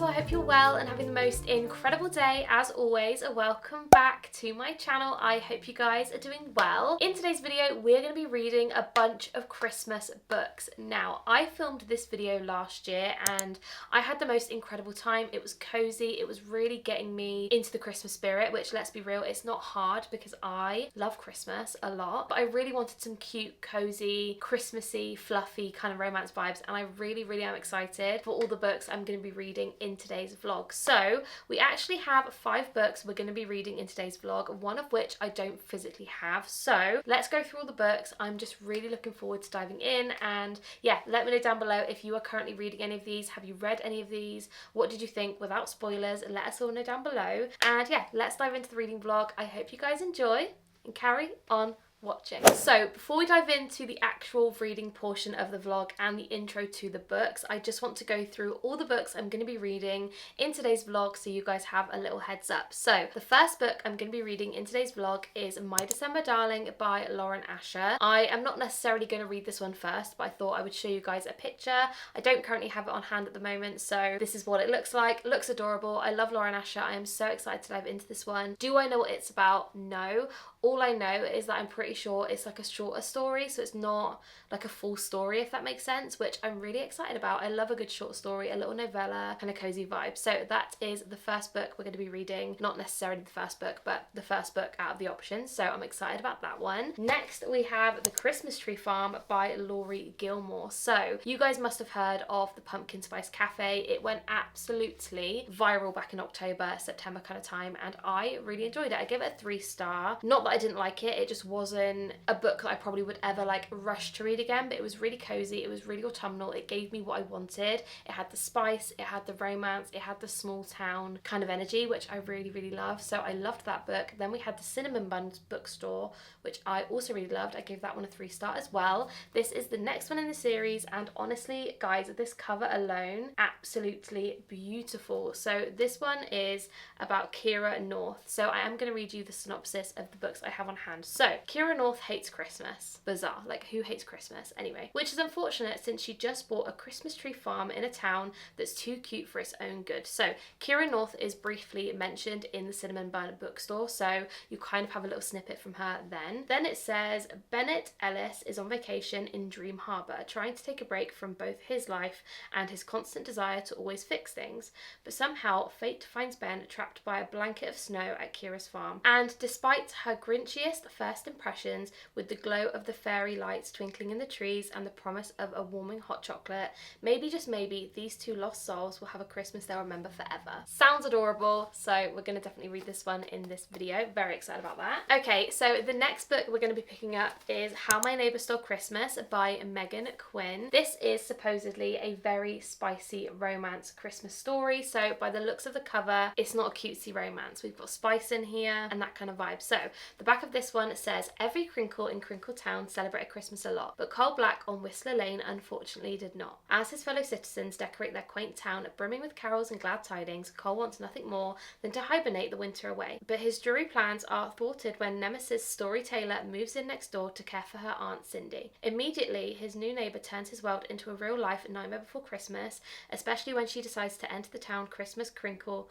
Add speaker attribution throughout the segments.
Speaker 1: well, I hope you're well and having the most incredible day. As always, welcome back to my channel. I hope you guys are doing well. In today's video, we're going to be reading a bunch of Christmas books. Now, I filmed this video last year and I had the most incredible time. It was cozy. It was really getting me into the Christmas spirit, which, let's be real, it's not hard because I love Christmas a lot, but I really wanted some cute, cozy, Christmassy, fluffy kind of romance vibes, and I really am excited for all the books I'm going to be reading in today's vlog. So we actually have 5 books we're going to be reading in today's vlog, one of which I don't physically have. So let's go through all the books. I'm just really looking forward to diving in, and yeah, let me know down below if you are currently reading any of these. Have you read any of these? What did you think without spoilers? Let us all know down below. And yeah, let's dive into the reading vlog. I hope you guys enjoy and carry on watching. So before we dive into the actual reading portion of the vlog and the intro to the books, I just want to go through all the books I'm going to be reading in today's vlog so you guys have a little heads up. So the first book I'm going to be reading in today's vlog is My December Darling by Lauren Asher. I am not necessarily going to read this one first, but I thought I would show you guys a picture. I don't currently have it on hand at the moment, so this is what it looks like. It looks adorable. I love Lauren Asher. I am so excited to dive into this one. Do I know what it's about? No. All I know is that I'm pretty sure it's like a shorter story, so it's not like a full story, if that makes sense, which I'm really excited about. I love a good short story, a little novella, kind of cozy vibe. So that is the first book we're going to be reading. Not necessarily the first book, but the first book out of the options, so I'm excited about that one. Next, we have The Christmas Tree Farm by Laurie Gilmore. So you guys must have heard of the Pumpkin Spice Cafe. It went absolutely viral back in October, September kind of time, and I really enjoyed it. I give it a 3-star. Not that I didn't like it just wasn't a book that I probably would ever like rush to read again, but it was really cozy, it was really autumnal, it gave me what I wanted. It had the spice, it had the romance, it had the small town kind of energy, which I really love, so I loved that book. Then we had the Cinnamon Buns bookstore, which I also really loved. I gave that one a 3-star as well. This is the next one in the series, and honestly guys, this cover alone, absolutely beautiful. So this one is about Kira North, so I am going to read you the synopsis of the books I have on hand. So Kira North hates Christmas. Bizarre, like who hates Christmas anyway? Which is unfortunate since she just bought a Christmas tree farm in a town that's too cute for its own good. So Kira North is briefly mentioned in the Cinnamon Bun bookstore, so you kind of have a little snippet from her then. Then it says Bennett Ellis is on vacation in Dream Harbor, trying to take a break from both his life and his constant desire to always fix things. But somehow fate finds Ben trapped by a blanket of snow at Kira's farm. And despite her grinchiest first impressions, with the glow of the fairy lights twinkling in the trees and the promise of a warming hot chocolate, maybe, just maybe, these two lost souls will have a Christmas they'll remember forever. Sounds adorable, so we're going to definitely read this one in this video. Very excited about that. Okay, so the next book we're going to be picking up is How My Neighbor Stole Christmas by Megan Quinn. This is supposedly a very spicy romance Christmas story, so by the looks of the cover, it's not a cutesy romance. We've got spice in here and that kind of vibe. So the back of this one says, every crinkle in Crinkle Town celebrated Christmas a lot, but Cole Black on Whistler Lane unfortunately did not. As his fellow citizens decorate their quaint town brimming with carols and glad tidings, Cole wants nothing more than to hibernate the winter away. But his dreary plans are thwarted when Nemesis storyteller moves in next door to care for her Aunt Cindy. Immediately, his new neighbour turns his world into a real-life Nightmare Before Christmas, especially when she decides to enter the town Christmas Kringle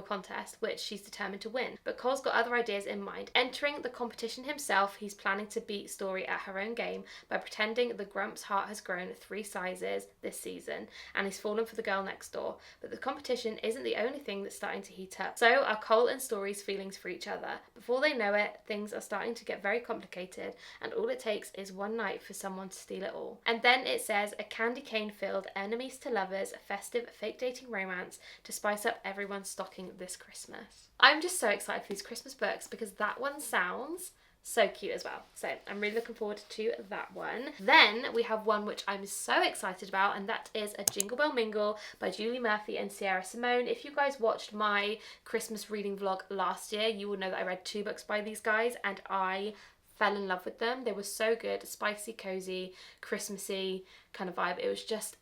Speaker 1: contest, which she's determined to win. But Cole's got other ideas in mind. Entering the competition himself, he's planning to beat Story at her own game by pretending the Grump's heart has grown 3 sizes this season and he's fallen for the girl next door. But the competition isn't the only thing that's starting to heat up. So are Cole and Story's feelings for each other. Before they know it, things are starting to get very complicated, and all it takes is one night for someone to steal it all. And then it says a candy cane filled enemies to lovers, a festive fake dating romance to spice up everyone's stocking this Christmas. I'm just so excited for these Christmas books because that one sounds so cute as well. So I'm really looking forward to that one. Then we have one which I'm so excited about, and that is A Jingle Bell Mingle by Julie Murphy and Sierra Simone. If you guys watched my Christmas reading vlog last year, you will know that I read 2 books by these guys and I fell in love with them. They were so good, spicy, cozy, Christmassy kind of vibe. It was just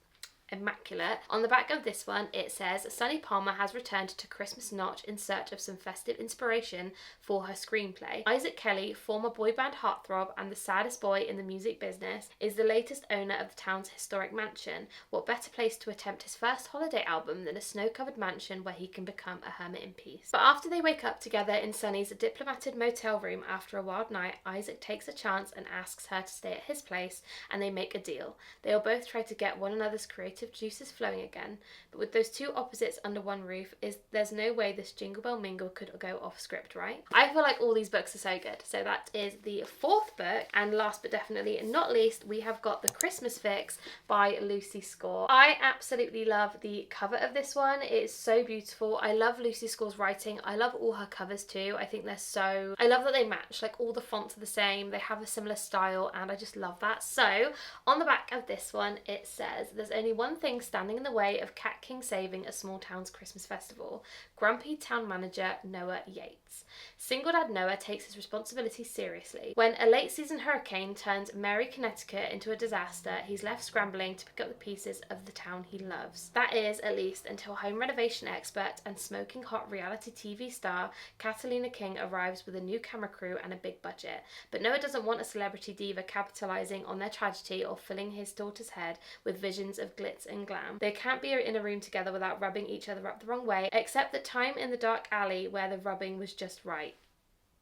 Speaker 1: immaculate. On the back of this one it says, Sunny Palmer has returned to Christmas Notch in search of some festive inspiration for her screenplay. Isaac Kelly, former boy band heartthrob and the saddest boy in the music business, is the latest owner of the town's historic mansion. What better place to attempt his first holiday album than a snow-covered mansion where he can become a hermit in peace? But after they wake up together in Sunny's diplomated motel room after a wild night, Isaac takes a chance and asks her to stay at his place, and they make a deal. They'll both try to get one another's creative juices flowing again, but with those two opposites under one roof, there's no way this Jingle Bell Mingle could go off script, right? I feel like all these books are so good. So that is the 4th book, and last but definitely not least, we have got The Christmas Fix by Lucy Score. I absolutely love the cover of this one. It is so beautiful. I love Lucy Score's writing. I love all her covers too. I think they're so... I love that they match. Like, all the fonts are the same. They have a similar style, and I just love that. So on the back of this one it says, there's only one thing standing in the way of Cat King saving a small town's Christmas festival: grumpy town manager Noah Yates. Single dad Noah takes his responsibility seriously. When a late season hurricane turns Merry, Connecticut into a disaster, he's left scrambling to pick up the pieces of the town he loves. That is, at least until home renovation expert and smoking hot reality TV star Catalina King arrives with a new camera crew and a big budget. But Noah doesn't want a celebrity diva capitalizing on their tragedy or filling his daughter's head with visions of glitz and glam. They can't be in a room together without rubbing each other up the wrong way, except that time in the dark alley where the rubbing was just right.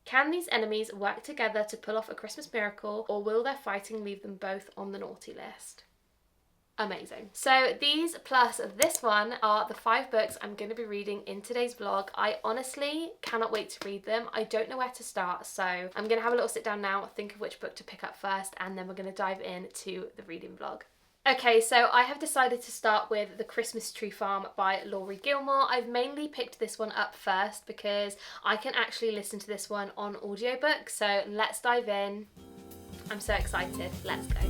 Speaker 1: Can these enemies work together to pull off a Christmas miracle, or will their fighting leave them both on the naughty list? Amazing. So these plus this one are the 5 books I'm going to be reading in today's vlog. I honestly cannot wait to read them. I don't know where to start, so I'm going to have a little sit down now, think of which book to pick up first, and then we're going to dive into the reading vlog. Okay, so I have decided to start with The Christmas Tree Farm by Laurie Gilmore. I've mainly picked this one up first because I can actually listen to this one on audiobook, so let's dive in. I'm so excited. Let's go.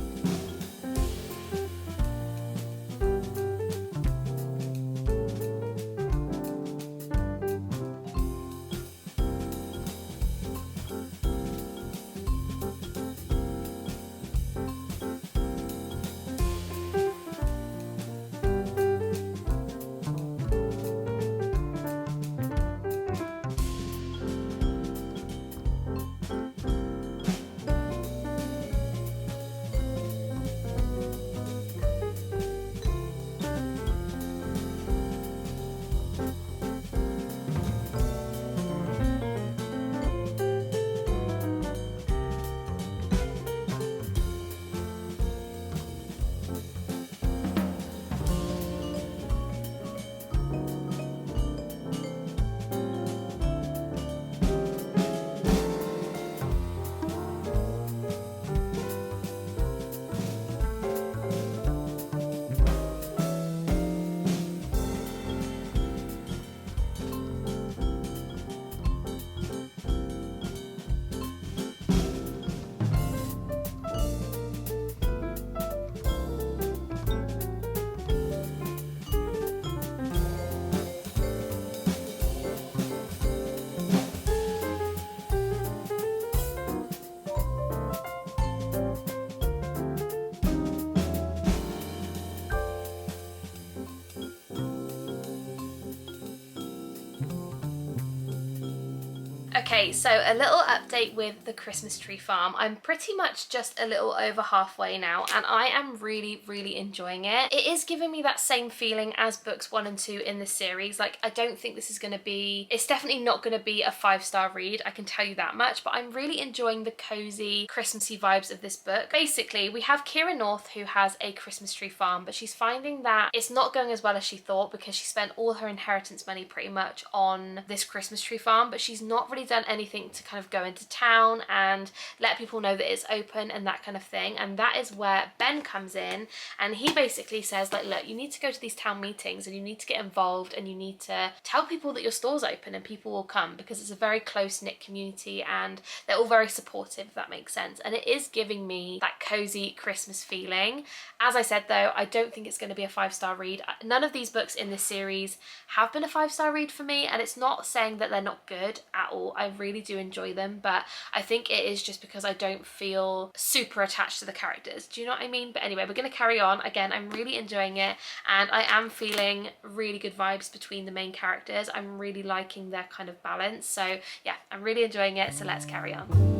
Speaker 1: Okay, so a little update with The Christmas Tree Farm. I'm pretty much just a little over halfway now, and I am really enjoying it. It is giving me that same feeling as books 1 and 2 in the series. Like, I don't think this is going to be... It's definitely not going to be a 5-star read, I can tell you that much, but I'm really enjoying the cozy, Christmassy vibes of this book. Basically, we have Kira North, who has a Christmas tree farm, but she's finding that it's not going as well as she thought because she spent all her inheritance money pretty much on this Christmas tree farm, but she's not really done anything to kind of go into town and let people know that it's open and that kind of thing. And that is where Ben comes in, and he basically says, like, look, you need to go to these town meetings and you need to get involved and you need to tell people that your store's open and people will come, because it's a very close-knit community and they're all very supportive, if that makes sense. And it is giving me that cozy Christmas feeling. As I said though, I don't think it's going to be a 5-star read. None of these books in this series have been a 5-star read for me, and it's not saying that they're not good at all. I really do enjoy them, but I think it is just because I don't feel super attached to the characters. Do you know what I mean? But anyway, we're going to carry on. Again, I'm really enjoying it, and I am feeling really good vibes between the main characters. I'm really liking their kind of balance. So yeah, I'm really enjoying it, so let's carry on.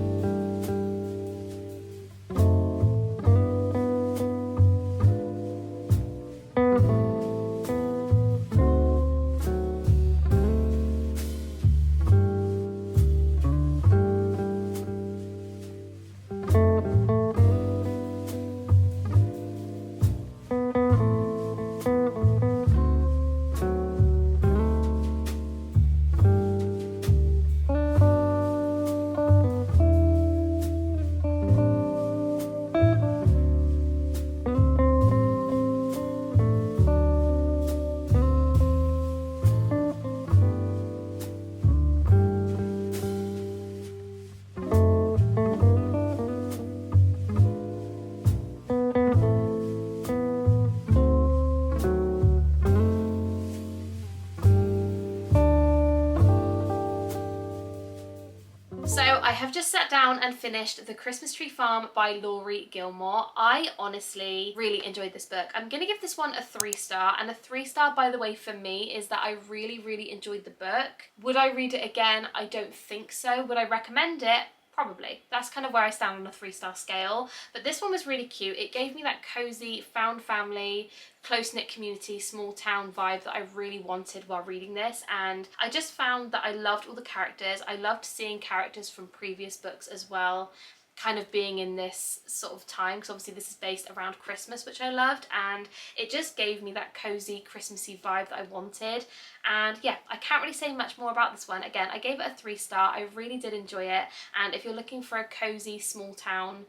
Speaker 1: So I have just sat down and finished The Christmas Tree Farm by Laurie Gilmore. I honestly really enjoyed this book. I'm going to give this one a 3-star, and a 3-star, by the way, for me is that I really enjoyed the book. Would I read it again? I don't think so. Would I recommend it? Probably. That's kind of where I stand on a 3-star scale. But this one was really cute. It gave me that cozy, found family, close-knit community, small town vibe that I really wanted while reading this, and I just found that I loved all the characters. I loved seeing characters from previous books as well kind of being in this sort of time, because obviously this is based around Christmas, which I loved, and it just gave me that cozy Christmassy vibe that I wanted. And yeah, I can't really say much more about this one. Again, I gave it a 3-star. I really did enjoy it, and if you're looking for a cozy small town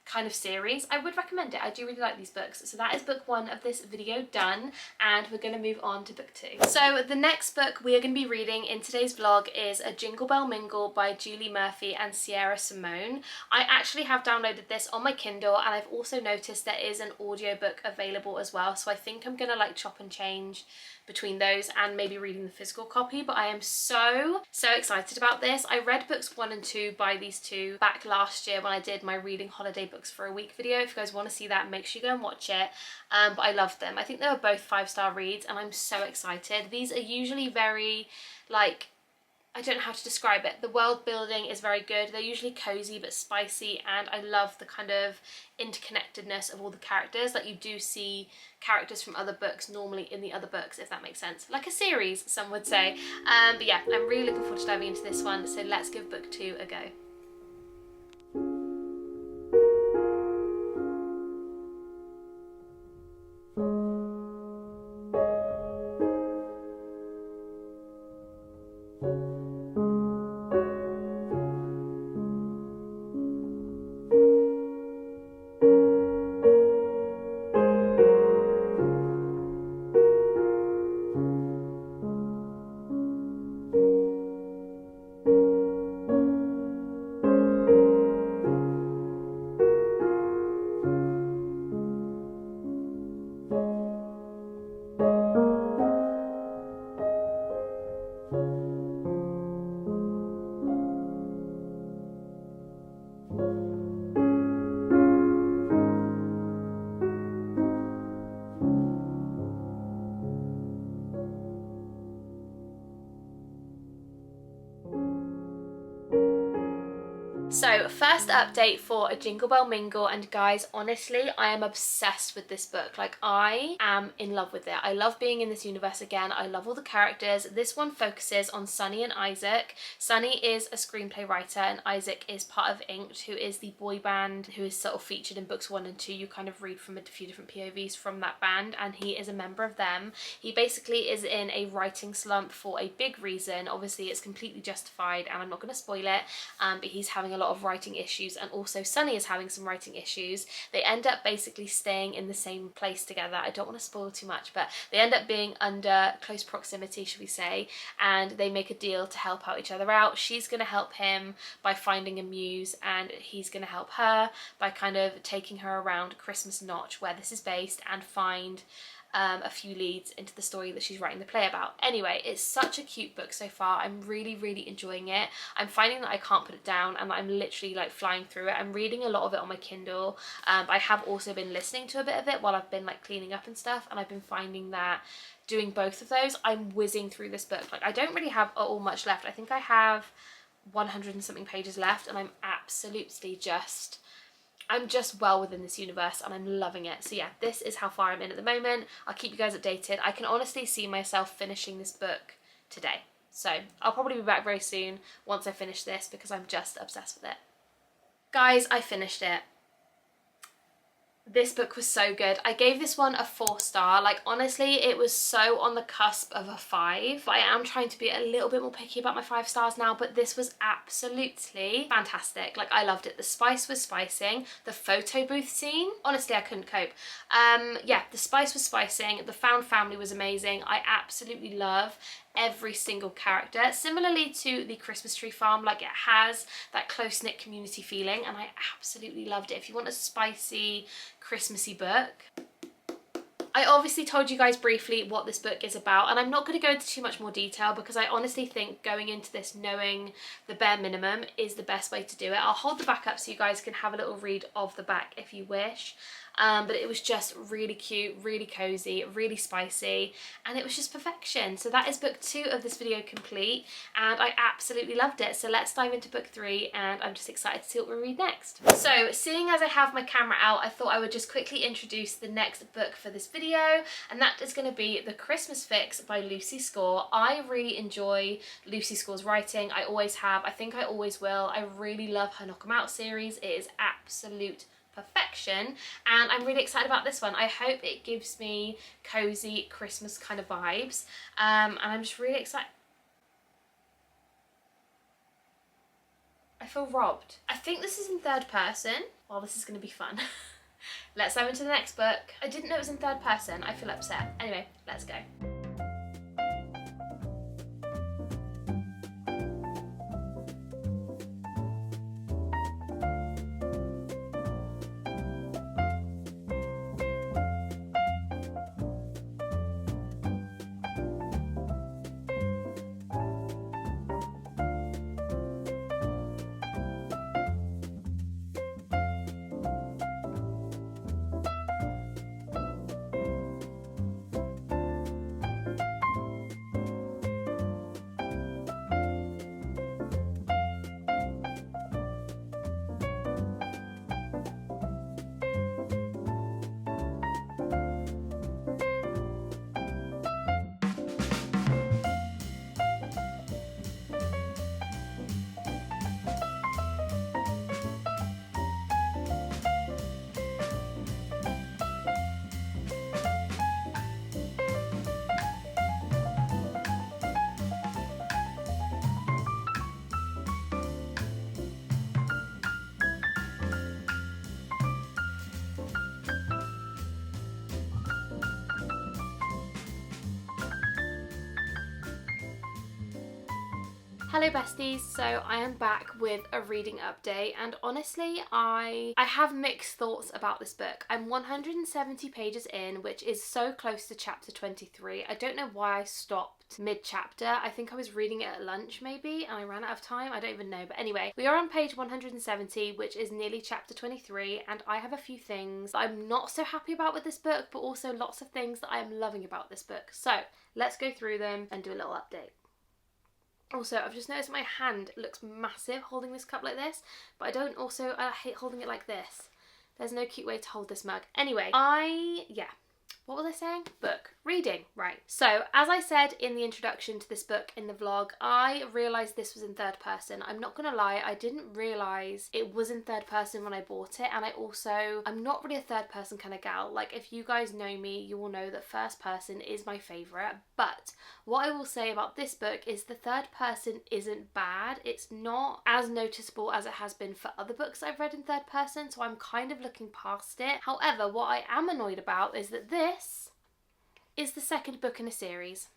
Speaker 1: kind of series, I would recommend it. I do really like these books. So that is book 1 of this video done, and we're going to move on to book 2. So the next book we are going to be reading in today's vlog is A Jingle Bell Mingle by Julie Murphy and Sierra Simone. I actually have downloaded this on my Kindle, and I've also noticed there is an audiobook available as well, so I think I'm going to like chop and change between those and maybe reading the physical copy. But I am so excited about this. I read books 1 and 2 by these two back last year when I did my reading holiday books for a week video. If you guys want to see that, make sure you go and watch it. But I loved them. I think they were both 5-star reads, and I'm so excited. These are usually very, like, I don't know how to describe it. The world building is very good. They're usually cozy but spicy, and I love the kind of interconnectedness of all the characters. Like, you do see characters from other books normally in the other books, if that makes sense. Like a series, some would say. But yeah, I'm really looking forward to diving into this one, so let's give book 2 a go. So first update for A Jingle Bell Mingle, and guys, honestly, I am obsessed with this book. Like, I am in love with it. I love being in this universe again. I love all the characters. This one focuses on Sunny and Isaac. Sunny is a screenplay writer, and Isaac is part of Inked, who is the boy band who is sort of featured in books 1 and 2. You kind of read from a few different POVs from that band, and he is a member of them. He basically is in a writing slump for a big reason. Obviously, it's completely justified, and I'm not going to spoil it, but he's having a lot of writing issues, and also Sunny is having some writing issues. They end up basically staying in the same place together. I don't want to spoil too much, but they end up being under close proximity, should we say, and they make a deal to help out each other out. She's going to help him by finding a muse, and he's going to help her by kind of taking her around Christmas Notch, where this is based, and find a few leads into the story that she's writing the play about. Anyway, it's such a cute book so far. I'm really, really enjoying it. I'm finding that I can't put it down and that I'm literally like flying through it. I'm reading a lot of it on my Kindle. I have also been listening to a bit of it while I've been like cleaning up and stuff, and I've been finding that doing both of those, I'm whizzing through this book. Like, I don't really have all much left. I think I have 100 and something pages left, and I'm absolutely just, I'm just well within this universe and I'm loving it. So yeah, this is how far I'm in at the moment. I'll keep you guys updated. I can honestly see myself finishing this book today. So I'll probably be back very soon once I finish this because I'm just obsessed with it. Guys, I finished it. This book was so good. I gave this one a 4-star. Like, honestly, it was so on the cusp of a 5. But I am trying to be a little bit more picky about my 5 stars now, but this was absolutely fantastic. Like, I loved it. The spice was spicing. The photo booth scene, honestly, I couldn't cope. Yeah, the spice was spicing. The found family was amazing. I absolutely love every single character. Similarly to the Christmas Tree Farm, like, it has that close-knit community feeling, and I absolutely loved it. If you want a spicy, Christmassy book. I obviously told you guys briefly what this book is about, and I'm not going to go into too much more detail because I honestly think going into this knowing the bare minimum is the best way to do it. I'll hold the back up so you guys can have a little read of the back if you wish. But it was just really cute, really cozy, really spicy, and it was just perfection. So that is book 2 of this video complete, and I absolutely loved it. So let's dive into book 3, and I'm just excited to see what we read next. So seeing as I have my camera out, I thought I would just quickly introduce the next book for this video, and that is going to be The Christmas Fix by Lucy Score. I really enjoy Lucy Score's writing. I always have. I think I always will. I really love her Knock 'em Out series. It is absolute perfection, and I'm really excited about this one. I hope it gives me cozy Christmas kind of vibes, and I'm just really excited. I feel robbed. I think this is in 3rd person. Well, this is going to be fun. Let's dive into the next book. I didn't know it was in 3rd person. I feel upset. Anyway, let's go. Hello besties, so I am back with a reading update, and honestly I have mixed thoughts about this book. I'm 170 pages in, which is so close to chapter 23. I don't know why I stopped mid-chapter. I think I was reading it at lunch maybe and I ran out of time. I don't even know, but anyway, we are on page 170, which is nearly chapter 23, and I have a few things that I'm not so happy about with this book, but also lots of things that I am loving about this book. So let's go through them and do a little update. Also, I've just noticed my hand looks massive holding this cup like this, but I hate holding it like this. There's no cute way to hold this mug. Anyway, what was I saying? Book. Reading. Right. So, as I said in the introduction to this book in the vlog, I realised this was in 3rd person. I'm not gonna lie, I didn't realise it was in 3rd person when I bought it, and I'm not really a 3rd person kind of gal. Like, if you guys know me, you will know that 1st person is my favourite, but what I will say about this book is the 3rd person isn't bad. It's not as noticeable as it has been for other books I've read in 3rd person, so I'm kind of looking past it. However, what I am annoyed about is that this is the 2nd book in a series.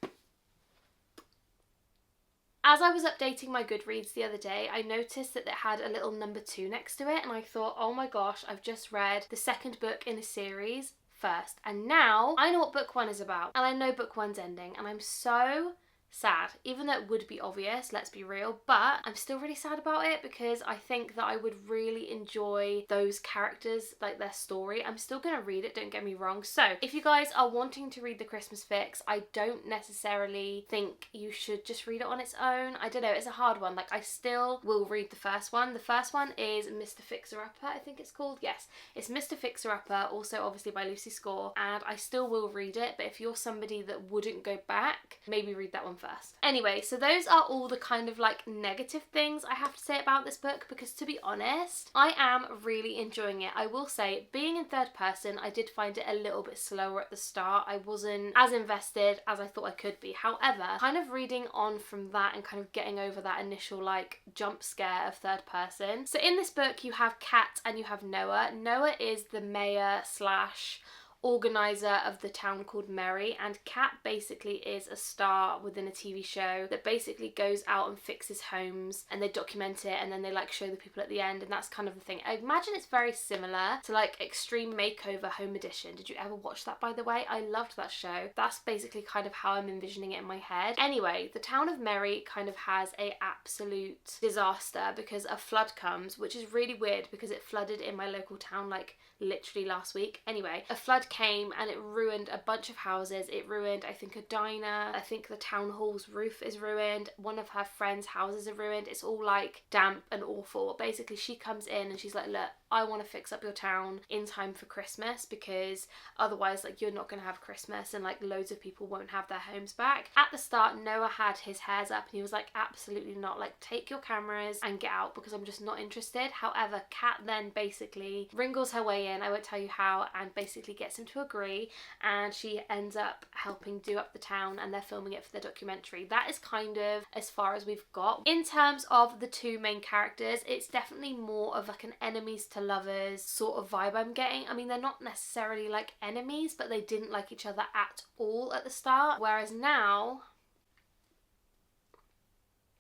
Speaker 1: As I was updating my Goodreads the other day, I noticed that it had a little number 2 next to it, and I thought, oh my gosh, I've just read the 2nd book in a series first. And now I know what book 1 is about, and I know book 1's ending, and I'm so sad, even though it would be obvious, let's be real, but I'm still really sad about it because I think that I would really enjoy those characters, like their story. I'm still gonna read it, don't get me wrong. So if you guys are wanting to read the Christmas Fix, I don't necessarily think you should just read it on its own. I don't know, it's a hard one. Like, I still will read the first one. The first one is Mr. Fixer-Upper, I think it's called. Yes, it's Mr. Fixer-Upper, also obviously by Lucy Score, and I still will read it, but if you're somebody that wouldn't go back, maybe read that one first. Anyway, so those are all the kind of like negative things I have to say about this book, because to be honest, I am really enjoying it. I will say, being in third person, I did find it a little bit slower at the start. I wasn't as invested as I thought I could be. However, kind of reading on from that and kind of getting over that initial like jump scare of third person. So in this book you have Kat and you have Noah. Noah is the mayor slash organizer of the town called Merry, and Kat basically is a star within a TV show that basically goes out and fixes homes, and they document it and then they like show the people at the end, and that's kind of the thing. I imagine it's very similar to like Extreme Makeover Home Edition. Did you ever watch that, by the way? I loved that show. That's basically kind of how I'm envisioning it in my head. Anyway, the town of Merry kind of has a absolute disaster because a flood comes, which is really weird because it flooded in my local town like literally last week. Anyway, a flood came and it ruined a bunch of houses. It ruined, I think, a diner. I think the town hall's roof is ruined. One of her friends' houses are ruined. It's all like damp and awful. Basically, she comes in and she's like, look, I want to fix up your town in time for Christmas, because otherwise like you're not going to have Christmas and like loads of people won't have their homes back. At the start, Noah had his hairs up and he was like, absolutely not, like take your cameras and get out because I'm just not interested. However, Kat then basically wrangles her way in, I won't tell you how, and basically gets him to agree, and she ends up helping do up the town, and they're filming it for the documentary. That is kind of as far as we've got. In terms of the two main characters, it's definitely more of like an enemies to lovers sort of vibe I'm getting. I mean, they're not necessarily like enemies, but they didn't like each other at all at the start, whereas now,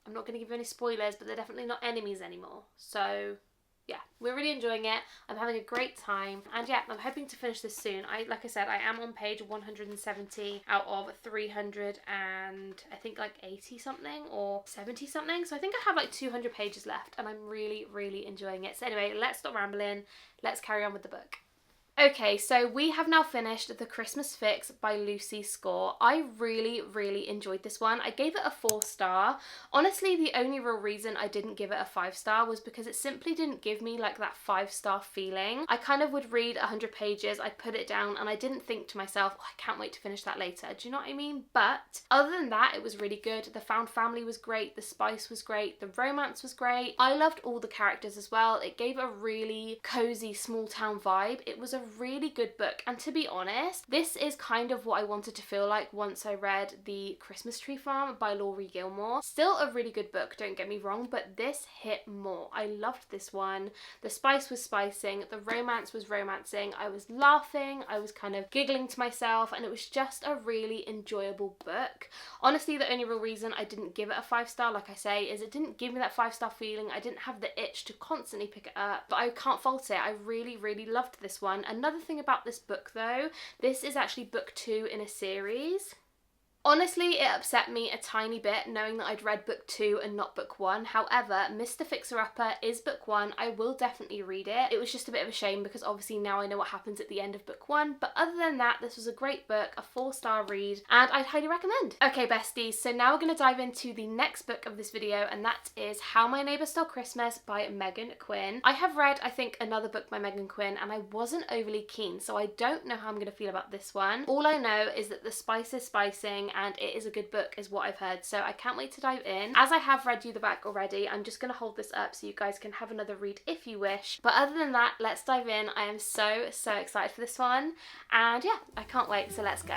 Speaker 1: I'm not going to give you any spoilers, but they're definitely not enemies anymore. So yeah, we're really enjoying it. I'm having a great time, and yeah, I'm hoping to finish this soon. Like I said, I am on page 170 out of 300 and I think like 80 something or 70 something. So I think I have like 200 pages left, and I'm really enjoying it. So anyway, let's stop rambling. Let's carry on with the book. Okay, so we have now finished The Christmas Fix by Lucy Score. I really enjoyed this one. I gave it a 4-star. Honestly, the only real reason I didn't give it a 5-star was because it simply didn't give me like that 5-star feeling. I kind of would read 100 pages, I'd put it down, and I didn't think to myself, oh, I can't wait to finish that later. Do you know what I mean? But other than that, it was really good. The found family was great, the spice was great, the romance was great. I loved all the characters as well. It gave a really cozy small town vibe. It was a really good book, and to be honest, this is kind of what I wanted to feel like once I read The Christmas Tree Farm by Laurie Gilmore. Still a really good book, don't get me wrong, but this hit more. I loved this one. The spice was spicing, the romance was romancing, I was laughing, I was kind of giggling to myself, and it was just a really enjoyable book. Honestly, the only real reason I didn't give it a 5-star, like I say, is it didn't give me that 5-star feeling. I didn't have the itch to constantly pick it up, but I can't fault it. I really loved this one. Another thing about this book though, this is actually book 2 in a series. Honestly, it upset me a tiny bit knowing that I'd read book 2 and not book 1. However, Mr. Fixer-Upper is book 1. I will definitely read it. It was just a bit of a shame because obviously now I know what happens at the end of book 1. But other than that, this was a great book, a 4-star read, and I'd highly recommend. Okay, besties, so now we're going to dive into the next book of this video, and that is How My Neighbour Stole Christmas by Megan Quinn. I have read, I think, another book by Megan Quinn, and I wasn't overly keen, so I don't know how I'm going to feel about this one. All I know is that the spice is spicing, and it is a good book is what I've heard, so I can't wait to dive in. As I have read you the back already, I'm just going to hold this up so you guys can have another read if you wish. But other than that, let's dive in. I am so excited for this one, and yeah, I can't wait, so let's go.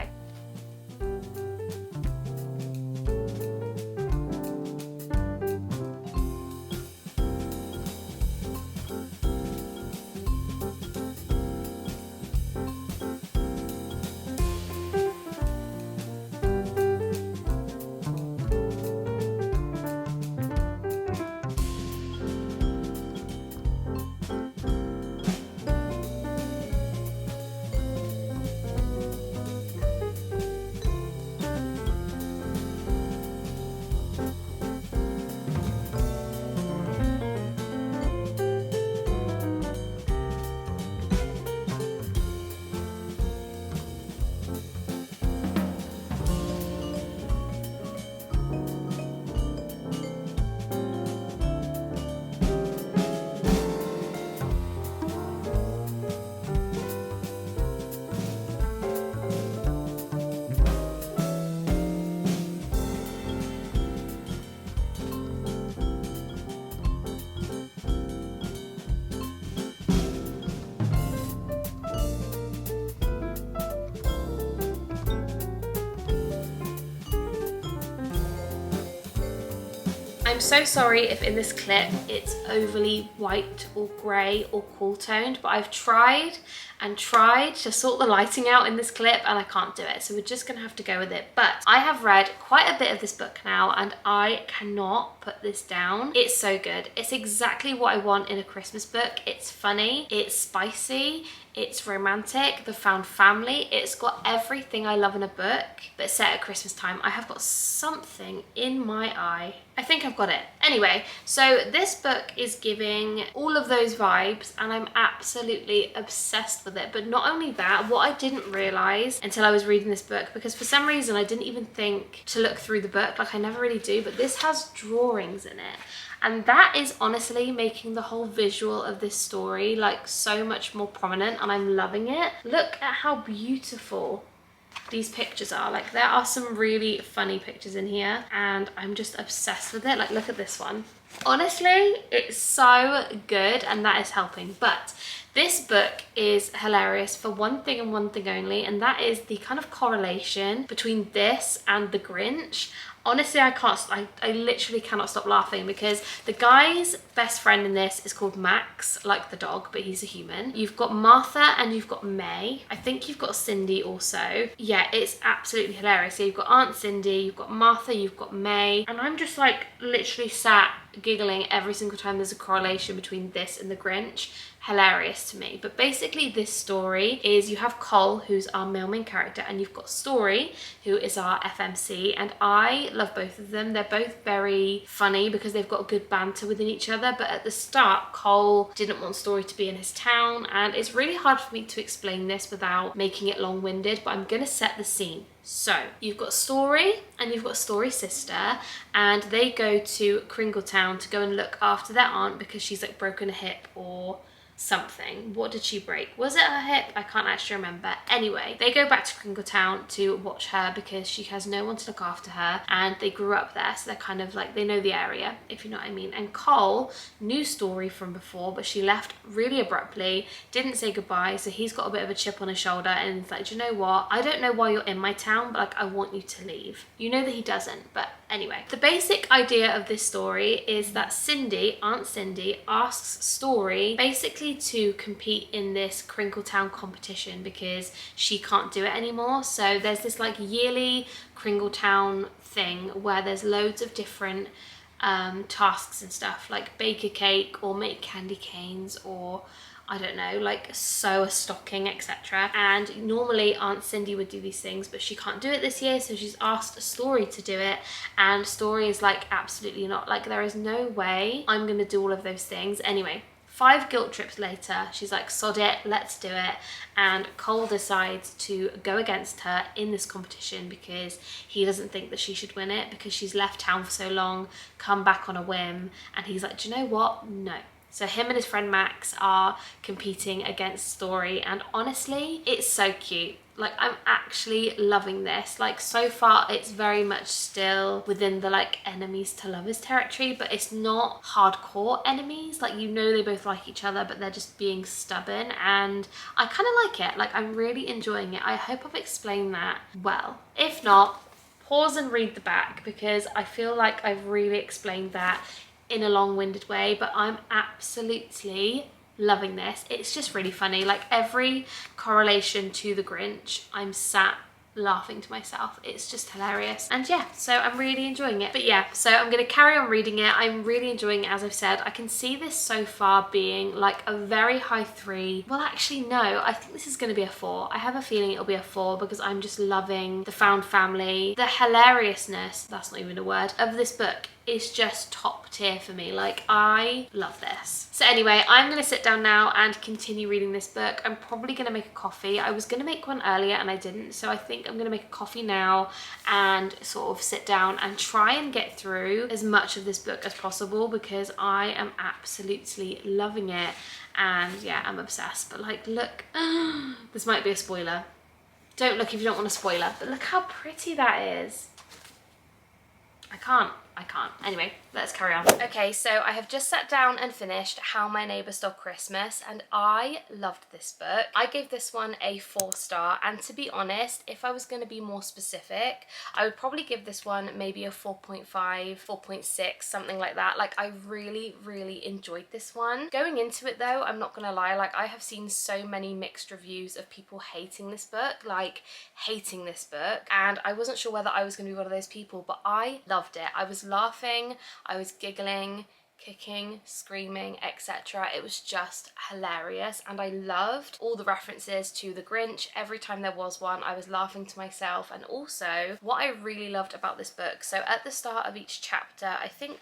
Speaker 1: I'm so sorry if in this clip it's overly white or grey or cool toned, but I've tried and tried to sort the lighting out in this clip and I can't do it, so we're just gonna have to go with it. But I have read quite a bit of this book now and I cannot put this down. It's so good. It's exactly what I want in a Christmas book. It's funny, it's spicy, it's romantic, the found family. It's got everything I love in a book, but set at Christmas time. I have got something in my eye. I think I've got it. Anyway, so this book is giving all of those vibes and I'm absolutely obsessed with it. But not only that, what I didn't realise until I was reading this book, because for some reason I didn't even think to look through the book, like I never really do, but this has drawings in it. And that is honestly making the whole visual of this story like so much more prominent and I'm loving it. Look at how beautiful these pictures are. Like there are some really funny pictures in here and I'm just obsessed with it. Like look at this one. Honestly, it's so good and that is helping. But this book is hilarious for one thing and one thing only, and that is the kind of correlation between this and The Grinch. Honestly, I literally cannot stop laughing because the guy's best friend in this is called Max, like the dog, but he's a human. You've got Martha and you've got May. I think you've got Cindy also. Yeah, it's absolutely hilarious. So you've got Aunt Cindy, you've got Martha, you've got May, and I'm just like literally sat giggling every single time there's a correlation between this and The Grinch. Hilarious to me. But basically this story is you have Cole, who's our male main character, and you've got Story, who is our FMC, and I love both of them. They're both very funny because they've got good banter within each other, but at the start Cole didn't want Story to be in his town, and it's really hard for me to explain this without making it long-winded, but I'm gonna set the scene. So you've got Story and you've got Story's sister, and they go to Kringletown to go and look after their aunt because she's like broken a hip or something. What did she break? Was it her hip? I can't actually remember. Anyway, they go back to Kringletown to watch her because she has no one to look after her, and they grew up there, so they're kind of like, they know the area, if you know what I mean. And Cole knew Story from before, but she left really abruptly, didn't say goodbye, so he's got a bit of a chip on his shoulder and he's like, do you know what? I don't know why you're in my town, but like I want you to leave. You know that he doesn't, but anyway. The basic idea of this story is that Cindy, Aunt Cindy, asks Story basically to compete in this Kringletown competition because she can't do it anymore. So there's this like yearly Kringletown thing where there's loads of different tasks and stuff, like bake a cake or make candy canes or I don't know, like sew a stocking, etc. And normally Aunt Cindy would do these things, but she can't do it this year, so she's asked Story to do it, and Story is like, absolutely not. Like, there is no way I'm gonna do all of those things. Anyway, 5 guilt trips later, she's like, sod it, let's do it. And Cole decides to go against her in this competition because he doesn't think that she should win it because she's left town for so long, come back on a whim, and he's like, do you know what? No. So him and his friend Max are competing against Story, and honestly, it's so cute. Like, I'm actually loving this. Like, so far it's very much still within the like enemies to lovers territory, but it's not hardcore enemies. Like, you know, they both like each other, but they're just being stubborn, and I kind of like it. Like, I'm really enjoying it. I hope I've explained that well. If not, pause and read the back because I feel like I've really explained that in a long-winded way, but I'm absolutely loving this. It's just really funny. Like, every correlation to The Grinch, I'm sat laughing to myself. It's just hilarious. And yeah, so I'm really enjoying it. But yeah, so I'm gonna carry on reading it. I'm really enjoying it, as I've said. I can see this so far being like a very high 3. Well, actually no, I think this is gonna be a 4. I have a feeling it'll be a 4 because I'm just loving the found family. The hilariousness, that's not even a word, of this book is just top tier for me. Like, I love this. So anyway, I'm gonna sit down now and continue reading this book. I'm probably gonna make a coffee. I was gonna make one earlier and I didn't, so I think I'm gonna make a coffee now and sort of sit down and try and get through as much of this book as possible because I am absolutely loving it. And yeah, I'm obsessed. But like, look, this might be a spoiler. Don't look if you don't want a spoiler, but look how pretty that is. I can't. Anyway, let's carry on. Okay, so I have just sat down and finished How My Neighbour Stole Christmas, and I loved this book. I gave this one a 4-star, and to be honest, if I was going to be more specific, I would probably give this one maybe a 4.5, 4.6, something like that. Like, I really, really enjoyed this one. Going into it though, I'm not gonna lie, like I have seen so many mixed reviews of people hating this book, like hating this book, and I wasn't sure whether I was gonna be one of those people, but I loved it. I was laughing, I was giggling, kicking, screaming, etc. It was just hilarious, and I loved all the references to the Grinch. Every time there was one, I was laughing to myself. And also, what I really loved about this book, so at the start of each chapter, I think,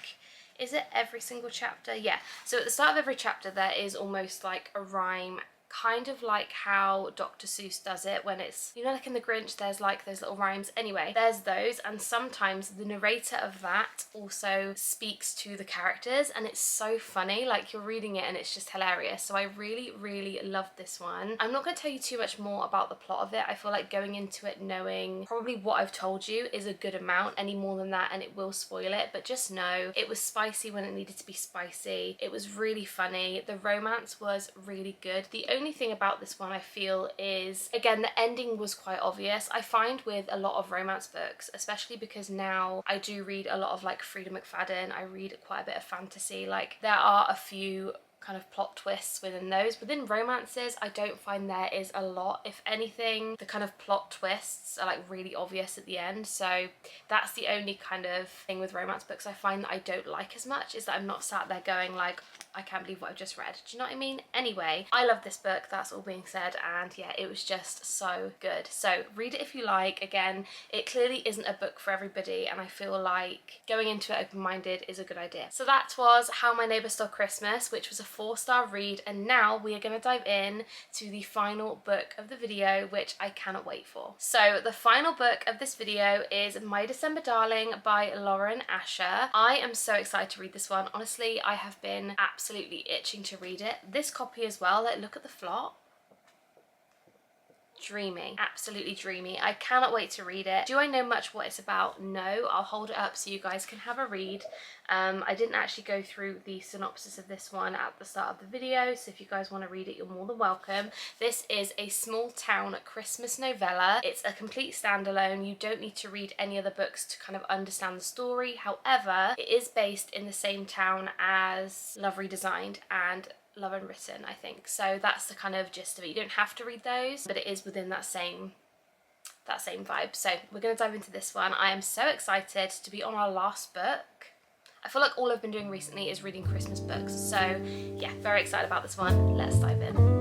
Speaker 1: is it every single chapter? Yeah. So at the start of every chapter, there is almost like a rhyme, kind of like how Dr. Seuss does it when it's, you know, like in the Grinch, there's like those little rhymes. Anyway, there's those, and sometimes the narrator of that also speaks to the characters, and it's so funny. Like, you're reading it and it's just hilarious. So I really, really loved this one. I'm not going to tell you too much more about the plot of it. I feel like going into it knowing probably what I've told you is a good amount. Any more than that and it will spoil it, but just know it was spicy when it needed to be spicy. It was really funny. The romance was really good. The only thing about this one I feel is, again, the ending was quite obvious. I find with a lot of romance books, especially because now I do read a lot of like Frida McFadden, I read quite a bit of fantasy, like there are a few kind of plot twists within those. Within romances, I don't find there is a lot. If anything, the kind of plot twists are like really obvious at the end. So that's the only kind of thing with romance books I find that I don't like as much, is that I'm not sat there going like, I can't believe what I've just read. Do you know what I mean? Anyway, I love this book, that's all being said, and yeah, it was just so good. So read it if you like. Again, it clearly isn't a book for everybody, and I feel like going into it open-minded is a good idea. So that was How My Neighbour Stole Christmas, which was a 4-star read, and now we are going to dive in to the final book of the video, which I cannot wait for. So the final book of this video is My December Darling by Lauren Asher. I am so excited to read this one. Honestly, I have been absolutely itching to read it. This copy as well, like, look at the flop. Dreamy, absolutely dreamy. I cannot wait to read it. Do I know much what it's about? No. I'll hold it up so you guys can have a read. I didn't actually go through the synopsis of this one at the start of the video, so if you guys want to read it, you're more than welcome. This is a small town Christmas novella. It's a complete standalone. You don't need to read any other books to kind of understand the story. However, it is based in the same town as Love Redesigned and Love Unwritten, I think. So that's the kind of gist of it. You don't have to read those, but it is within that same vibe. So we're going to dive into this one. I am so excited to be on our last book. I feel like all I've been doing recently is reading Christmas books. So yeah, very excited about this one. Let's dive in.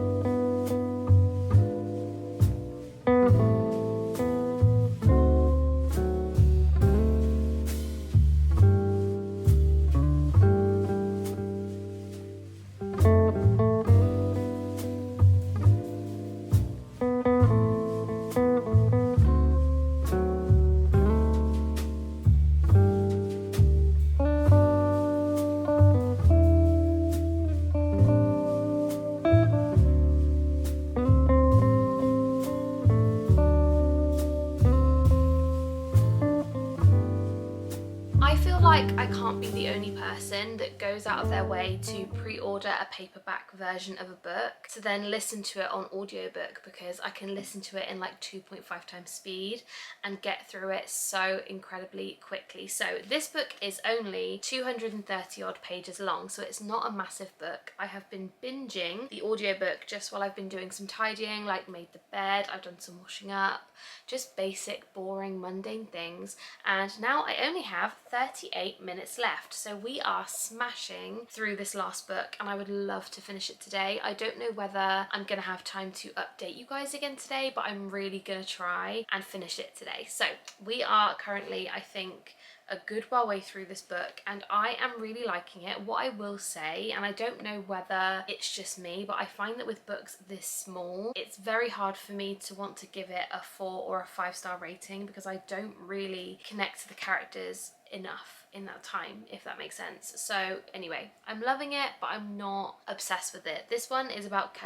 Speaker 1: I can't be the only person that goes out of their way to pre-order a paperback version of a book to then listen to it on audiobook, because I can listen to it in like 2.5 times speed and get through it so incredibly quickly. So this book is only 230 odd pages long, so it's not a massive book. I have been binging the audiobook just while I've been doing some tidying, like made the bed, I've done some washing up, just basic, boring, mundane things, and now I only have 38 minutes left. So we are smashing through this last book, and I would love to finish it today. I don't know whether I'm gonna have time to update you guys again today, but I'm really gonna try and finish it today. So we are currently, I think, a good way through this book, and I am really liking it. What I will say, and I don't know whether it's just me, but I find that with books this small, it's very hard for me to want to give it a 4 or a 5-star rating, because I don't really connect to the characters enough in that time, if that makes sense. So anyway, I'm loving it, but I'm not obsessed with it. This one is about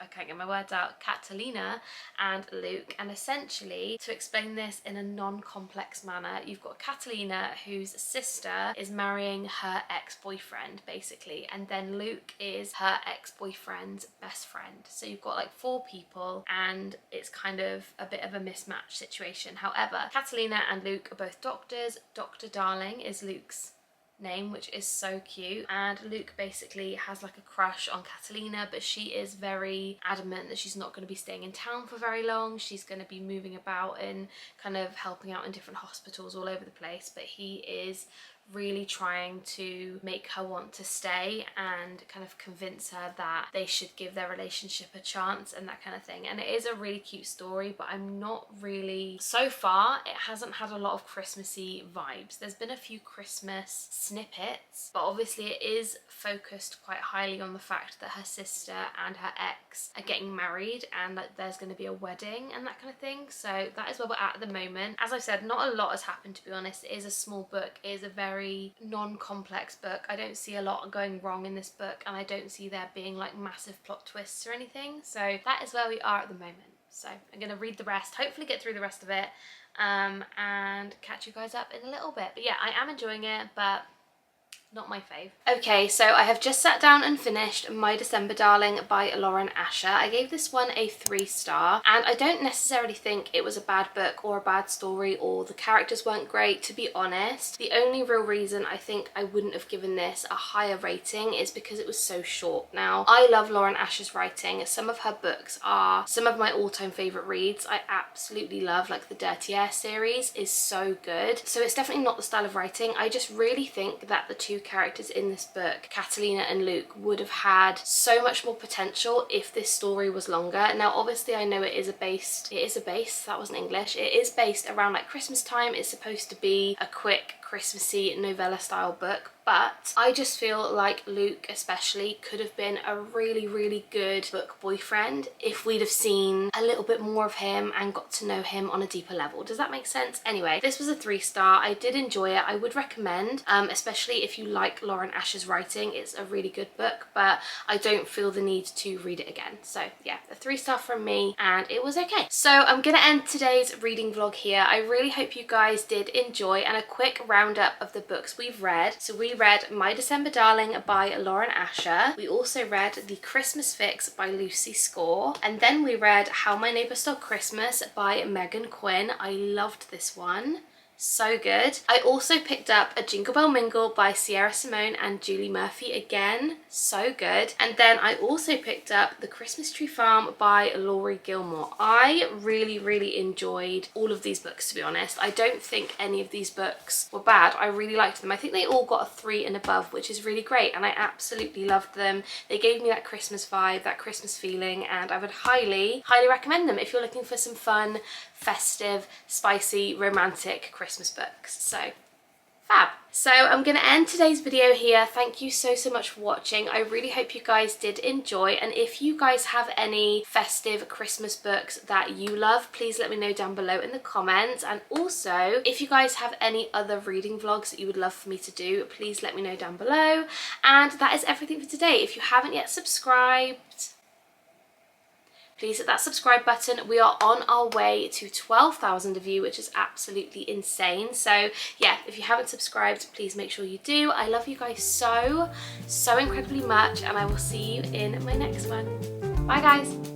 Speaker 1: I can't get my words out, Catalina and Luke. And essentially, to explain this in a non-complex manner, you've got Catalina whose sister is marrying her ex-boyfriend basically, and then Luke is her ex-boyfriend's best friend. So you've got like 4 people and it's kind of a bit of a mismatch situation. However, Catalina and Luke are both doctors. Dr. Darling is Luke's name, which is so cute, and Luke basically has like a crush on Catalina, but she is very adamant that she's not going to be staying in town for very long. She's going to be moving about and kind of helping out in different hospitals all over the place, but he is really trying to make her want to stay and kind of convince her that they should give their relationship a chance and that kind of thing. And it is a really cute story, but I'm not really, so far it hasn't had a lot of Christmassy vibes. There's been a few Christmas snippets, but obviously it is focused quite highly on the fact that her sister and her ex are getting married and that there's going to be a wedding and that kind of thing. So that is where we're at the moment. As I said, not a lot has happened, to be honest. It is a small book. It is a very non-complex book. I don't see a lot going wrong in this book, and I don't see there being like massive plot twists or anything. So that is where we are at the moment. So I'm going to read the rest, hopefully get through the rest of it, and catch you guys up in a little bit. But yeah, I am enjoying it, but not my fave. Okay, so I have just sat down and finished My December Darling by Lauren Asher. I gave this one a 3-star, and I don't necessarily think it was a bad book or a bad story or the characters weren't great, to be honest. The only real reason I think I wouldn't have given this a higher rating is because it was so short. Now, I love Lauren Asher's writing. Some of her books are some of my all-time favourite reads. I absolutely love, like, the Dirty Air series is so good. So it's definitely not the style of writing. I just really think that the 2 characters in this book, Catalina and Luke, would have had so much more potential if this story was longer. Now obviously I know it is based, that wasn't English, it is based around like Christmas time. It's supposed to be a quick Christmassy novella style book, but I just feel like Luke especially could have been a really, really good book boyfriend if we'd have seen a little bit more of him and got to know him on a deeper level. Does that make sense? Anyway, this was a 3-star. I did enjoy it. I would recommend, especially if you like Lauren Asher's writing. It's a really good book, but I don't feel the need to read it again. So yeah, a 3-star from me, and it was okay. So I'm gonna end today's reading vlog here. I really hope you guys did enjoy, and a quick roundup of the books we've read. So we read My December Darling by Lauren Asher. We also read The Christmas Fix by Lucy Score, and then we read How My Neighbour Stole Christmas by Megan Quinn. I loved this one. So good. I also picked up A Jingle Bell Mingle by Sierra Simone and Julie Murphy, again, so good. And then I also picked up The Christmas Tree Farm by Laurie Gilmore. I really, really enjoyed all of these books, to be honest. I don't think any of these books were bad. I really liked them. I think they all got a 3 and above, which is really great, and I absolutely loved them. They gave me that Christmas vibe, that Christmas feeling, and I would highly, highly recommend them if you're looking for some fun, festive, spicy, romantic Christmas books. So fab. So I'm going to end today's video here. Thank you so much for watching. I really hope you guys did enjoy, and if you guys have any festive Christmas books that you love, please let me know down below in the comments. And also, if you guys have any other reading vlogs that you would love for me to do, please let me know down below. And that is everything for today. If you haven't yet subscribed, please hit that subscribe button. We are on our way to 12,000 of you, which is absolutely insane. So yeah, if you haven't subscribed, please make sure you do. I love you guys so incredibly much, and I will see you in my next one. Bye guys.